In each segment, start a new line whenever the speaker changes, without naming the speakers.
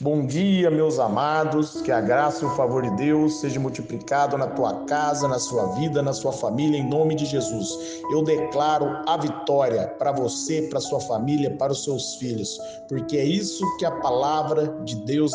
Bom dia, meus amados, que a graça e o favor de Deus seja multiplicado na tua casa, na sua vida, na sua família, em nome de Jesus. Eu declaro a vitória para você, para sua família, para os seus filhos, porque é isso que a palavra de Deus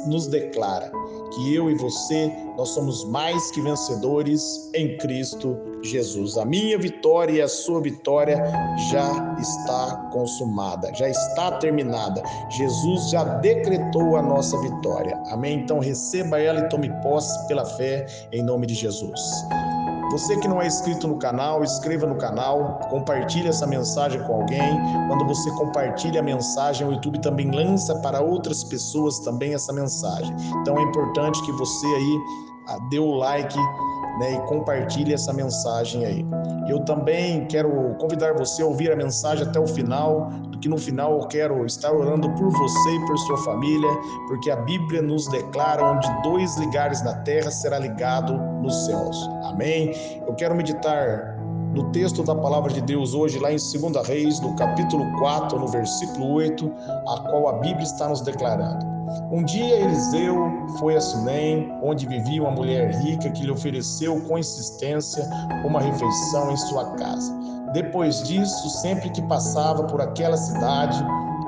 nos declara, que eu e você, nós somos mais que vencedores em Cristo Jesus. A minha vitória e a sua vitória já está consumada, já está terminada. Jesus já decretou a nossa vitória. Amém? Então receba ela e tome posse pela fé em nome de Jesus. Você que não é inscrito no canal, inscreva no canal, compartilhe essa mensagem com alguém. Quando você compartilha a mensagem, o YouTube também lança para outras pessoas também essa mensagem. Então é importante que você aí dê o like, né, e compartilhe essa mensagem aí. Eu também quero convidar você a ouvir a mensagem até o final, porque no final eu quero estar orando por você e por sua família, porque a Bíblia nos declara onde dois ligares na terra será ligado nos céus. Amém? Eu quero meditar no texto da palavra de Deus hoje, lá em 2 Reis, no capítulo 4, no versículo 8, a qual a Bíblia está nos declarando. Um dia Eliseu foi a Sunem, onde vivia uma mulher rica que lhe ofereceu com insistência uma refeição em sua casa. Depois disso, sempre que passava por aquela cidade,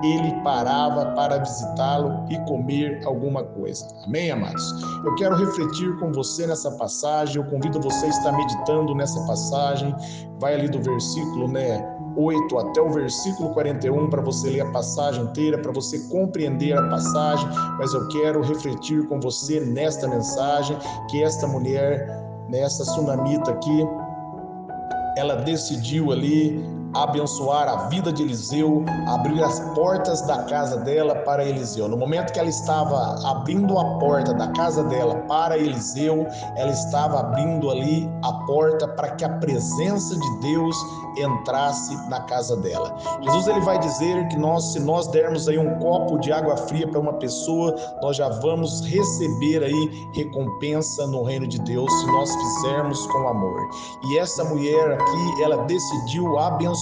ele parava para visitá-lo e comer alguma coisa. Amém, amados? Eu quero refletir com você nessa passagem, eu convido você a estar meditando nessa passagem, vai ali do versículo, 8 até o versículo 41 para você ler a passagem inteira, para você compreender a passagem, mas eu quero refletir com você nesta mensagem que esta mulher, nessa sunamita aqui, ela decidiu ali abençoar a vida de Eliseu, abrir as portas da casa dela para Eliseu. No momento que ela estava abrindo a porta da casa dela para Eliseu, ela estava abrindo ali a porta para que a presença de Deus entrasse na casa dela. Jesus ele vai dizer que se nós dermos aí um copo de água fria para uma pessoa, nós já vamos receber aí recompensa no reino de Deus se nós fizermos com amor. E essa mulher aqui, ela decidiu abençoar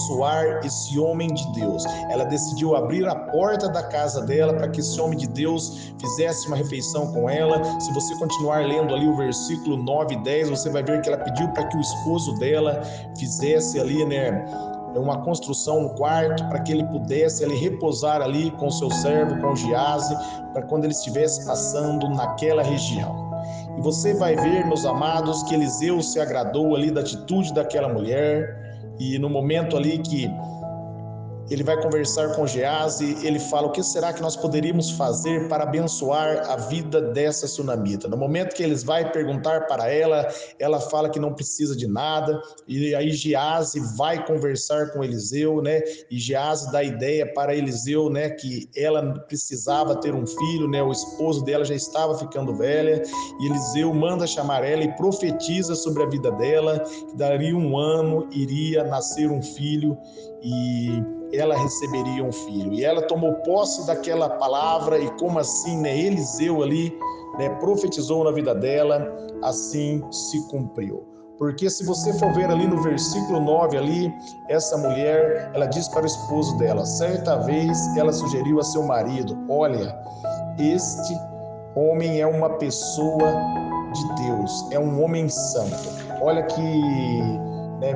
esse homem de Deus. Ela decidiu abrir a porta da casa dela para que esse homem de Deus fizesse uma refeição com ela. Se você continuar lendo ali o versículo 9 e 10, você vai ver que ela pediu para que o esposo dela fizesse ali, uma construção no quarto para que ele pudesse repousar ali com seu servo, com Giase, para quando ele estivesse passando naquela região. E você vai ver, meus amados, que Eliseu se agradou ali da atitude daquela mulher, e no momento ali que ele vai conversar com Geazi, ele fala: o que será que nós poderíamos fazer para abençoar a vida dessa sunamita? No momento que eles vai perguntar para ela, ela fala que não precisa de nada, e aí Geazi vai conversar com Eliseu, e Geazi dá ideia para Eliseu, que ela precisava ter um filho, o esposo dela já estava ficando velha, e Eliseu manda chamar ela e profetiza sobre a vida dela, que daria 1 ano iria nascer um filho, e ela receberia um filho. E ela tomou posse daquela palavra, e como assim, Eliseu ali, profetizou na vida dela, assim se cumpriu. Porque se você for ver ali no versículo 9 ali, essa mulher, ela diz para o esposo dela, certa vez ela sugeriu a seu marido: olha, este homem é uma pessoa de Deus, é um homem santo. Olha que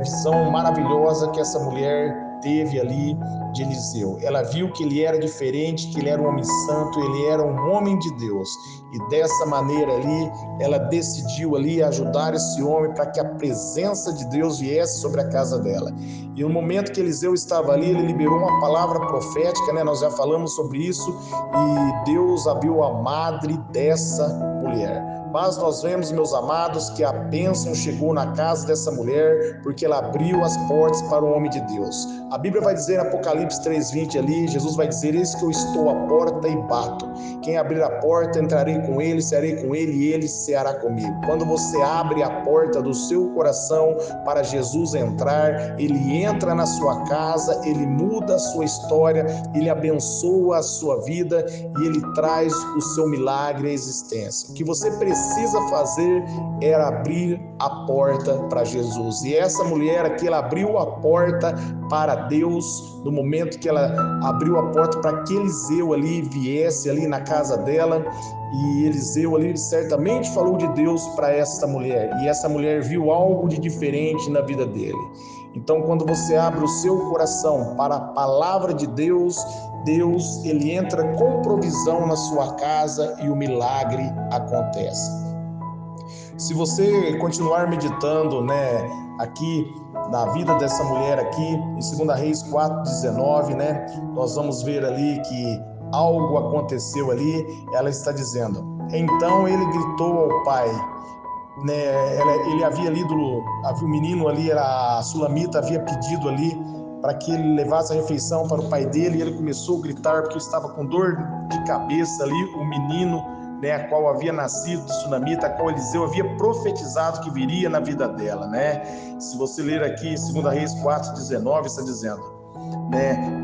visão maravilhosa que essa mulher teve ali de Eliseu. Ela viu que ele era diferente, que ele era um homem santo, ele era um homem de Deus. E dessa maneira ali, ela decidiu ali ajudar esse homem para que a presença de Deus viesse sobre a casa dela. E no momento que Eliseu estava ali, ele liberou uma palavra profética, nós já falamos sobre isso, e Deus abriu a madre dessa mulher. Mas nós vemos, meus amados, que a bênção chegou na casa dessa mulher porque ela abriu as portas para o homem de Deus. A Bíblia vai dizer em Apocalipse 3:20 ali, Jesus vai dizer: eis que eu estou à porta e bato. Quem abrir a porta, entrarei com ele, cearei com ele e ele ceará comigo. Quando você abre a porta do seu coração para Jesus entrar, ele entra na sua casa, ele muda a sua história, ele abençoa a sua vida e ele traz o seu milagre à existência. O que você precisa fazer é abrir a porta para Jesus. E essa mulher aqui, ela abriu a porta para Deus no momento que ela abriu a porta para que Eliseu ali viesse ali na casa dela, e Eliseu ali certamente falou de Deus para essa mulher, e essa mulher viu algo de diferente na vida dele. Então, quando você abre o seu coração para a palavra de Deus, Deus, ele entra com provisão na sua casa e o milagre acontece. Se você continuar meditando, aqui na vida dessa mulher aqui, em 2 Reis 4:19, nós vamos ver ali que algo aconteceu ali. Ela está dizendo: então ele gritou ao pai, ele havia lido, o menino ali, a sulamita, havia pedido ali para que ele levasse a refeição para o pai dele, e ele começou a gritar porque estava com dor de cabeça ali, o menino, a qual havia nascido de sunamita, a qual Eliseu havia profetizado que viria na vida dela, Se você ler aqui em 2 Reis 4:19, está dizendo,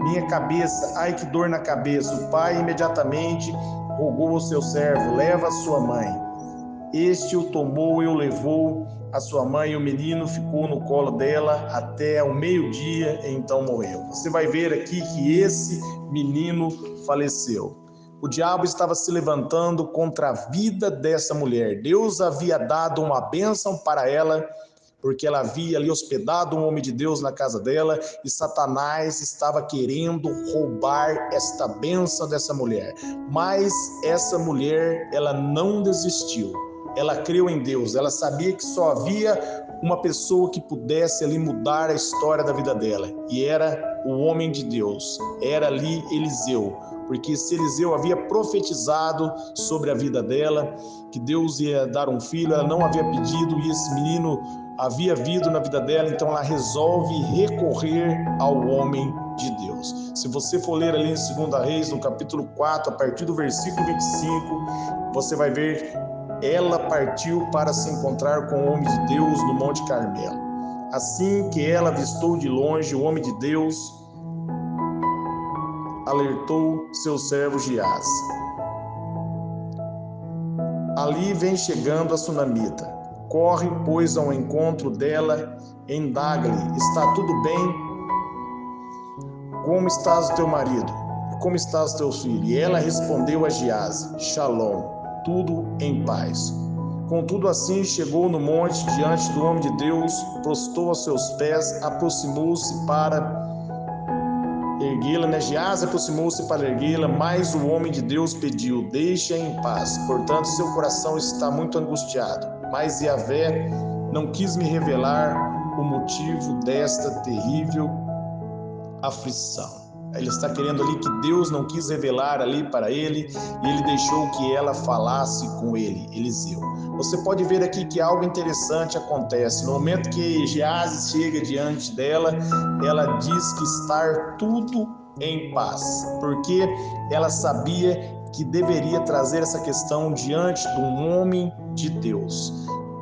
minha cabeça, ai que dor na cabeça. O pai imediatamente rogou ao seu servo: leva a sua mãe. Este o tomou e o levou a sua mãe, e o menino ficou no colo dela até o meio-dia, e então morreu. Você vai ver aqui que esse menino faleceu. O diabo estava se levantando contra a vida dessa mulher. Deus havia dado uma bênção para ela, porque ela havia ali hospedado um homem de Deus na casa dela, e Satanás estava querendo roubar esta bênção dessa mulher. Mas essa mulher, ela não desistiu. Ela creu em Deus, ela sabia que só havia uma pessoa que pudesse ali mudar a história da vida dela, e era o homem de Deus, era ali Eliseu, porque se Eliseu havia profetizado sobre a vida dela, que Deus ia dar um filho, ela não havia pedido, e esse menino havia vindo na vida dela, então ela resolve recorrer ao homem de Deus. Se você for ler ali em 2 Reis, no capítulo 4, a partir do versículo 25, você vai ver, ela partiu para se encontrar com o homem de Deus no Monte Carmelo. Assim que ela avistou de longe o homem de Deus, alertou seu servo Giazi. Ali vem chegando a sunamita. Corre, pois, ao encontro dela, indaga-lhe: está tudo bem? Como estás o teu marido? Como estás teu filho? E ela respondeu a Giazi: Shalom, tudo em paz. Contudo, assim chegou no monte diante do homem de Deus, prostou aos seus pés, aproximou-se para erguê-la, Giazi aproximou-se para erguê-la, mas o homem de Deus pediu: deixa em paz. Portanto, seu coração está muito angustiado. Mas Yahvé não quis me revelar o motivo desta terrível aflição. Ele está querendo ali que Deus não quis revelar ali para ele, e ele deixou que ela falasse com ele, Eliseu. Você pode ver aqui que algo interessante acontece. No momento que Giazi chega diante dela, ela diz que está tudo em paz, porque ela sabia que deveria trazer essa questão diante de um homem de Deus.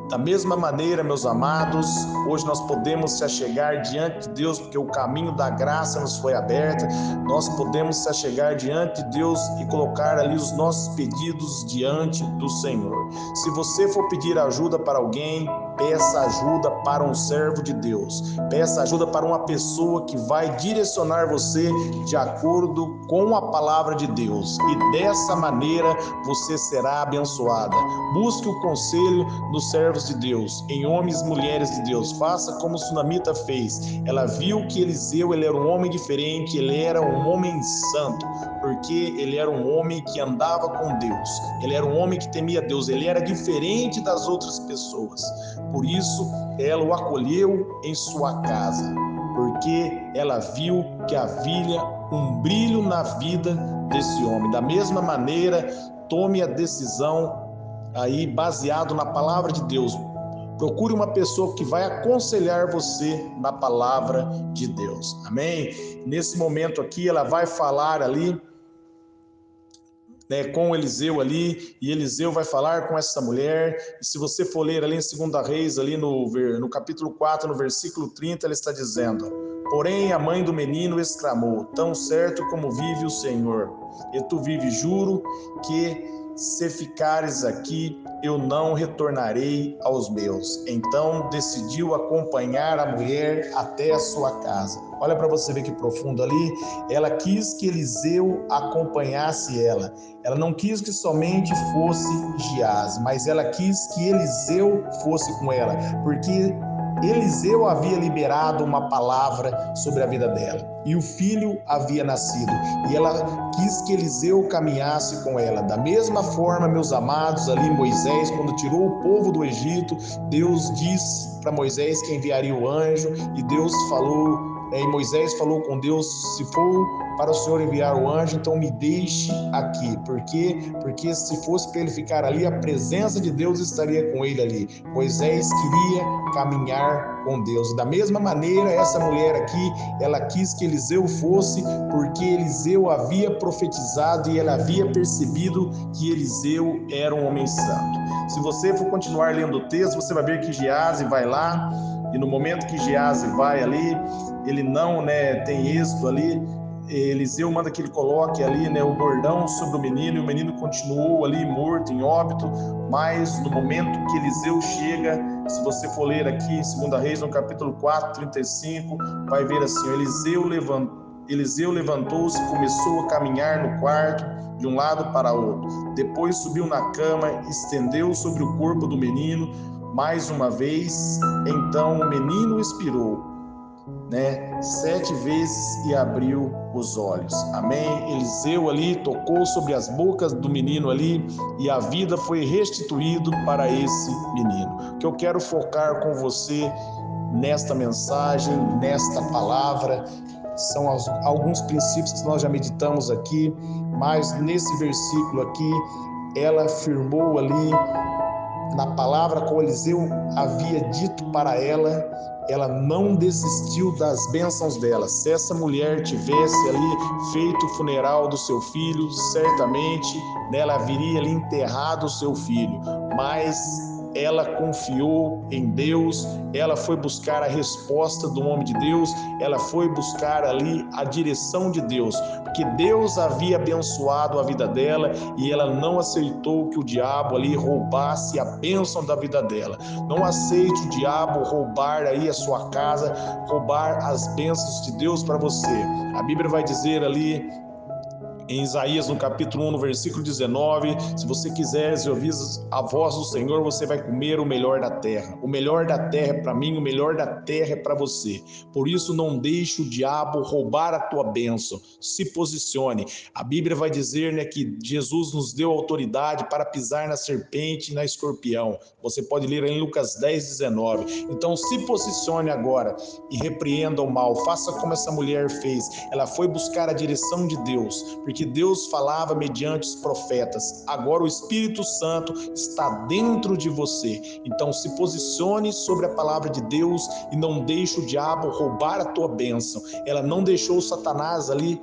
Da mesma maneira, meus amados, hoje nós podemos se achegar diante de Deus, porque o caminho da graça nos foi aberto. Nós podemos se achegar diante de Deus e colocar ali os nossos pedidos diante do Senhor. Se você for pedir ajuda para alguém, peça ajuda para um servo de Deus. Peça ajuda para uma pessoa que vai direcionar você de acordo com a palavra de Deus. E dessa maneira você será abençoada. Busque o conselho dos servos de Deus, em homens e mulheres de Deus. Faça como Sunamita fez. Ela viu que Eliseu, ele era um homem diferente, ele era um homem santo, porque ele era um homem que andava com Deus. Ele era um homem que temia Deus. Ele era diferente das outras pessoas. Por isso, ela o acolheu em sua casa, porque ela viu que havia um brilho na vida desse homem. Da mesma maneira, tome a decisão aí baseado na palavra de Deus. Procure uma pessoa que vai aconselhar você na palavra de Deus. Amém? Nesse momento aqui, ela vai falar ali, com Eliseu ali, e Eliseu vai falar com essa mulher. E se você for ler ali em 2 Reis, ali no capítulo 4, no versículo 30, ela está dizendo: porém a mãe do menino exclamou: tão certo como vive o Senhor, e tu vives, juro que se ficares aqui, eu não retornarei aos meus. Então decidiu acompanhar a mulher até a sua casa. Olha para você ver que profundo ali. Ela quis que Eliseu acompanhasse ela. Ela não quis que somente fosse Giase, mas ela quis que Eliseu fosse com ela, porque Eliseu havia liberado uma palavra sobre a vida dela e o filho havia nascido e ela quis que Eliseu caminhasse com ela. Da mesma forma, meus amados, ali Moisés, quando tirou o povo do Egito, Deus disse para Moisés que enviaria o anjo e Deus falou, e Moisés falou com Deus: se for para o Senhor enviar o anjo, então me deixe aqui. Por quê? Porque se fosse para ele ficar ali, a presença de Deus estaria com ele ali. Moisés queria caminhar com Deus. Da mesma maneira, essa mulher aqui, ela quis que Eliseu fosse, porque Eliseu havia profetizado e ela havia percebido que Eliseu era um homem santo. Se você for continuar lendo o texto, você vai ver que Giase vai lá, e no momento que Giase vai ali, ele não tem êxito ali. Eliseu manda que ele coloque ali o bordão sobre o menino, e o menino continuou ali morto, em óbito. Mas no momento que Eliseu chega, se você for ler aqui em 2 Reis, no capítulo 4, 35, vai ver assim: Eliseu levantou-se e começou a caminhar no quarto de um lado para outro. Depois subiu na cama, estendeu sobre o corpo do menino mais uma vez. Então o menino expirou 7 vezes e abriu os olhos. Amém? Eliseu ali tocou sobre as bocas do menino ali e a vida foi restituída para esse menino. O que eu quero focar com você nesta mensagem, nesta palavra, são alguns princípios que nós já meditamos aqui, mas nesse versículo aqui, ela afirmou ali na palavra que Eliseu havia dito para ela, ela não desistiu das bênçãos dela. Se essa mulher tivesse ali feito o funeral do seu filho, certamente ela viria ali enterrado o seu filho, mas ela confiou em Deus, ela foi buscar a resposta do homem de Deus, ela foi buscar ali a direção de Deus, porque Deus havia abençoado a vida dela e ela não aceitou que o diabo ali roubasse a bênção da vida dela. Não aceite o diabo roubar aí a sua casa, roubar as bênçãos de Deus para você. A Bíblia vai dizer ali em Isaías, no capítulo 1, no versículo 19, se você quiser ouvir a voz do Senhor, você vai comer o melhor da terra. O melhor da terra é para mim, o melhor da terra é para você. Por isso, não deixe o diabo roubar a tua bênção. Se posicione. A Bíblia vai dizer que Jesus nos deu autoridade para pisar na serpente e na escorpião. Você pode ler em Lucas 10, 19. Então, se posicione agora e repreenda o mal. Faça como essa mulher fez. Ela foi buscar a direção de Deus, porque Deus falava mediante os profetas. Agora o Espírito Santo está dentro de você. Então se posicione sobre a palavra de Deus e não deixe o diabo roubar a tua bênção. Ela não deixou Satanás ali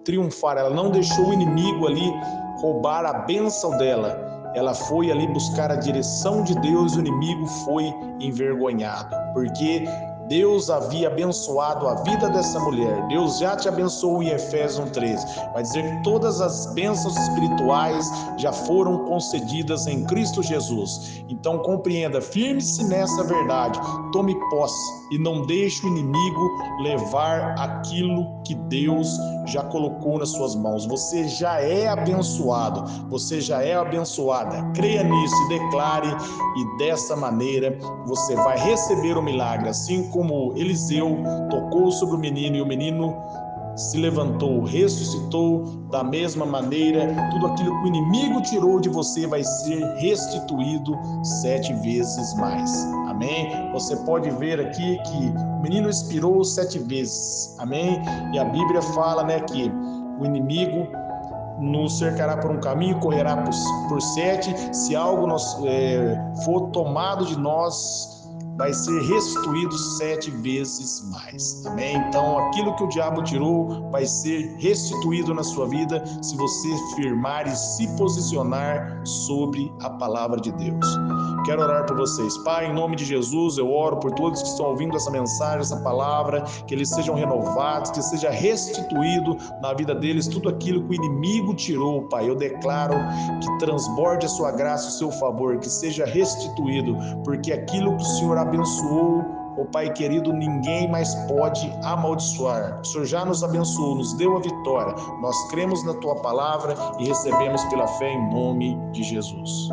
triunfar, ela não deixou o inimigo ali roubar a bênção dela. Ela foi ali buscar a direção de Deus e o inimigo foi envergonhado, porque Deus havia abençoado a vida dessa mulher. Deus já te abençoou em Efésios 1:13. Vai dizer que todas as bênçãos espirituais já foram concedidas em Cristo Jesus. Então compreenda, firme-se nessa verdade, tome posse e não deixe o inimigo levar aquilo que Deus já colocou nas suas mãos. Você já é abençoado, você já é abençoada. Creia nisso e declare, e dessa maneira você vai receber o milagre, assim como Eliseu tocou sobre o menino e o menino se levantou, ressuscitou. Da mesma maneira, tudo aquilo que o inimigo tirou de você vai ser restituído 7 vezes mais. Amém? Você pode ver aqui que o menino expirou 7 vezes. Amém? E a Bíblia fala que o inimigo nos cercará por um caminho, correrá por 7. Se algo for tomado de nós, vai ser restituído 7 vezes mais. Amém? Então, aquilo que o diabo tirou vai ser restituído na sua vida se você firmar e se posicionar sobre a palavra de Deus. Quero orar por vocês. Pai, em nome de Jesus, eu oro por todos que estão ouvindo essa mensagem, essa palavra, que eles sejam renovados, que seja restituído na vida deles tudo aquilo que o inimigo tirou, Pai. Eu declaro que transborde a sua graça, o seu favor, que seja restituído, porque aquilo que o Senhor abençoou, ó Pai querido, ninguém mais pode amaldiçoar. O Senhor já nos abençoou, nos deu a vitória. Nós cremos na Tua palavra e recebemos pela fé em nome de Jesus.